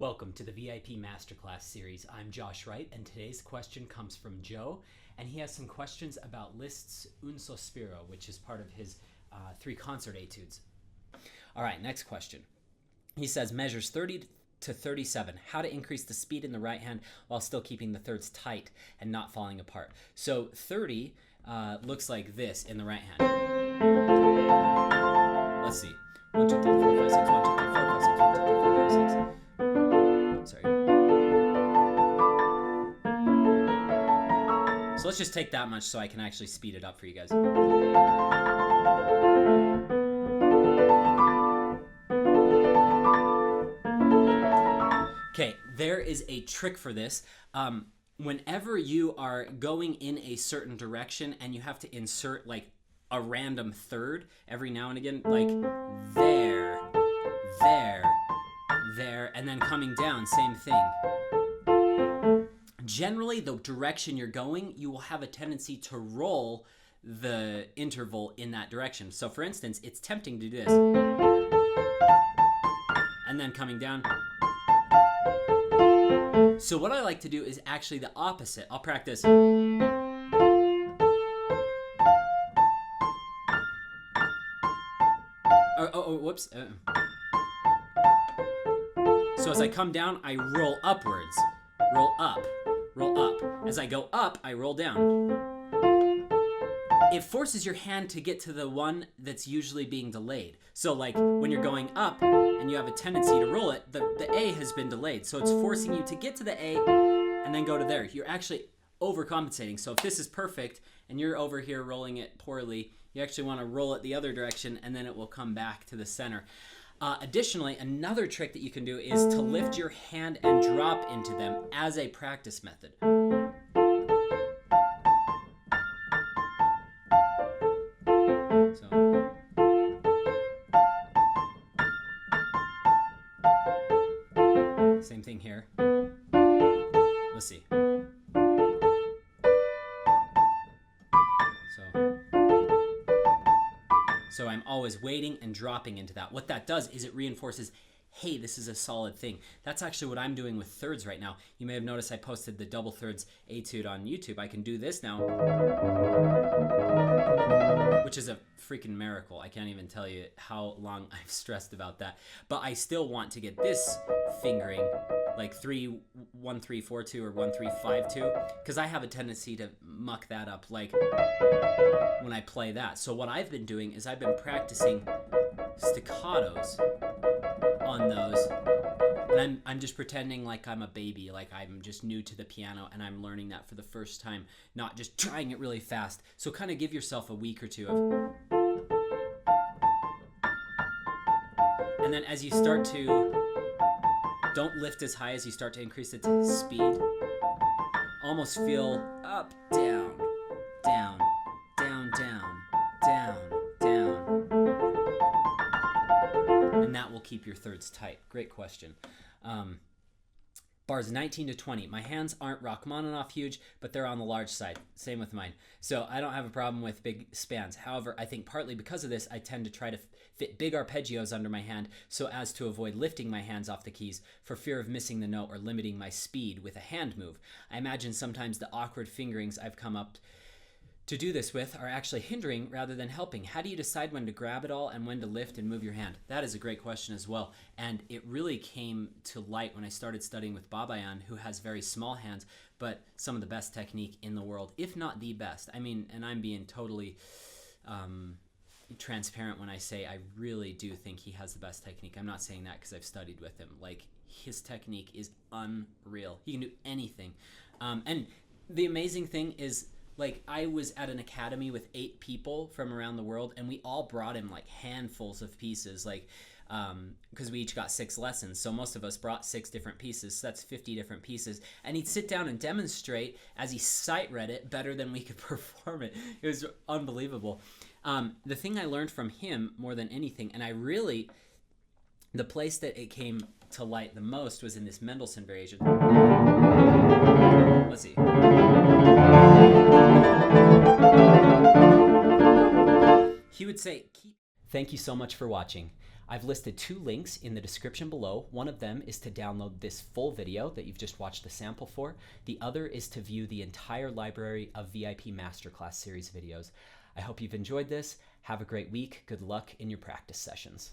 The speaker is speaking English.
Welcome to the VIP MasterClass series. I'm Josh Wright, and today's question comes from Joe, and he has some questions about Liszt's Un Sospiro, which is part of his 3 concert etudes. All right, next question. He says, measures 30 to 37, how to increase the speed in the right hand while still keeping the thirds tight and not falling apart. So 30 looks like this in the right hand. Let's see. 1, 2, 3, 4, 5, 6, 1, 2, 3, 4, 5, 6, 1, 2, 3, 4, 5, 6. Sorry. So let's just take that much so I can actually speed it up for you guys. Okay, there is a trick for this. Whenever you are going in a certain direction and you have to insert like a random third every now and again, like there, and then coming down, same thing. Generally, the direction you're going, you will have a tendency to roll the interval in that direction. So for instance, it's tempting to do this. And then coming down. So what I like to do is actually the opposite. I'll practice. Whoops. So as I come down, I roll upwards. Roll up. Roll up. As I go up, I roll down. It forces your hand to get to the one that's usually being delayed. So like when you're going up and you have a tendency to roll it, the A has been delayed. So it's forcing you to get to the A and then go to there. You're actually overcompensating. So if this is perfect and you're over here rolling it poorly, you actually want to roll it the other direction and then it will come back to the center. Additionally, another trick that you can do is to lift your hand and drop into them as a practice method. So. Same thing here. Let's see. So I'm always waiting and dropping into that. What that does is it reinforces, hey, this is a solid thing. That's actually what I'm doing with thirds right now. You may have noticed I posted the double thirds etude on YouTube. I can do this now, which is a freaking miracle. I can't even tell you how long I've stressed about that. But I still want to get this fingering like 3, 1, 3, 4, 2 or 1, 3, 5, 2, because I have a tendency to muck that up like when I play that. So what I've been doing is I've been practicing staccatos on those, and I'm just pretending like I'm a baby, like I'm just new to the piano and I'm learning that for the first time, not just trying it really fast. So kind of give yourself a week or two of, and then as you start to, don't lift as high as you start to increase the speed. Almost feel up, down, down, down, down, down, down. And that will keep your thirds tight. Great question. Bars 19 to 20. My hands aren't Rachmaninoff huge, but they're on the large side. Same with mine. So I don't have a problem with big spans. However, I think partly because of this, I tend to try to fit big arpeggios under my hand so as to avoid lifting my hands off the keys for fear of missing the note or limiting my speed with a hand move. I imagine sometimes the awkward fingerings I've come up to do this with are actually hindering rather than helping. How do you decide when to grab it all and when to lift and move your hand? That is a great question as well. And it really came to light when I started studying with Babayan, who has very small hands, but some of the best technique in the world, if not the best. I mean, and I'm being totally transparent when I say I really do think he has the best technique. I'm not saying that because I've studied with him. Like, his technique is unreal. He can do anything. And the amazing thing is, like, I was at an academy with 8 people from around the world, and we all brought him like handfuls of pieces, like because we each got 6 lessons, so most of us brought 6 different pieces, so that's 50 different pieces, and he'd sit down and demonstrate as he sight read it better than we could perform it. It was unbelievable. The thing I learned from him more than anything, and the place that it came to light the most was in this Mendelssohn variation. Let's see. He would say, thank you so much for watching. I've listed 2 links in the description below. One of them is to download this full video that you've just watched the sample for. The other is to view the entire library of VIP MasterClass series videos. I hope you've enjoyed this. Have a great week. Good luck in your practice sessions.